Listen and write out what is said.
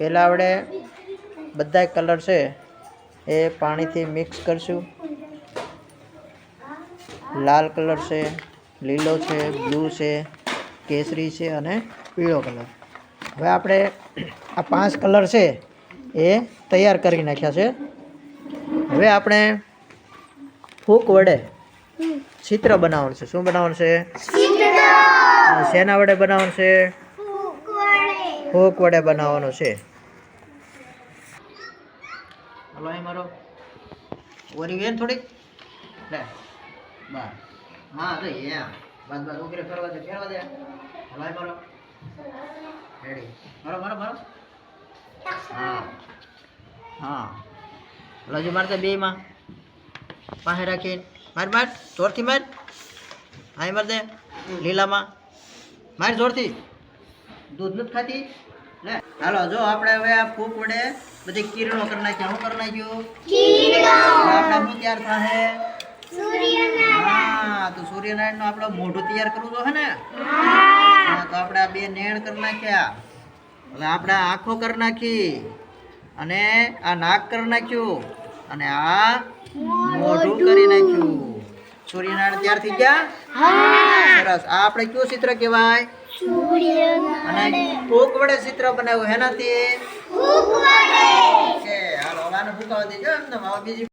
પહેલાં આપણે બધા કલર છે એ પાણીથી મિક્સ કરશું. લાલ કલર છે, લીલો છે, બ્લુ છે, કેસરી છે અને પીળો કલર. હવે આપણે આ 5 કલર છે એ તૈયાર કરી નાખ્યા છે. હવે આપણે ફૂંક વડે ચિત્ર બનાવવાનું છે. શું બનાવવાનું છે? શેના વડે બનાવવાનું છે? ફૂંક વડે બનાવવાનું છે. હલો અહીં મારો ઓરી વેન થોડીક લે બસ. હા તો બસ બસ ઉઘરે ફેરવા દે હલો અહીં મારો રેડી મારો મારો મારો હા હા હલો મારતે બે માં પાસે રાખીને માર માર જોરથી માર. અહીં માર દે લીલામાં માર જોરથી. દૂધ નથી ખાતી લે. હાલો જો આપણે હવે આ ફૂંક વડે બધી કિરણો કરી નાખ્યા. શું કરી નાખ્યું? આપણે શું તૈયાર થાય? હા તો સૂર્યનારાયણ નું આપણે મોઢું તૈયાર કરવું તો હે ને. હા તો આપણે આ બે નેણ કરી નાખ્યા. હવે આપણે આંખો કરી નાખી અને આ નાક કરી નાખ્યું અને આ મોઢું કરી નાખ્યું. સૂર્યનારાયણ તૈયાર થઈ ગયા. સરસ. આ આપણે કયું ચિત્ર કહેવાય? અને ફૂંક વડે ચિત્ર બનાવ્યું હેનાથી. હાલો આને ફૂંકાવા દેજો. એમને બીજી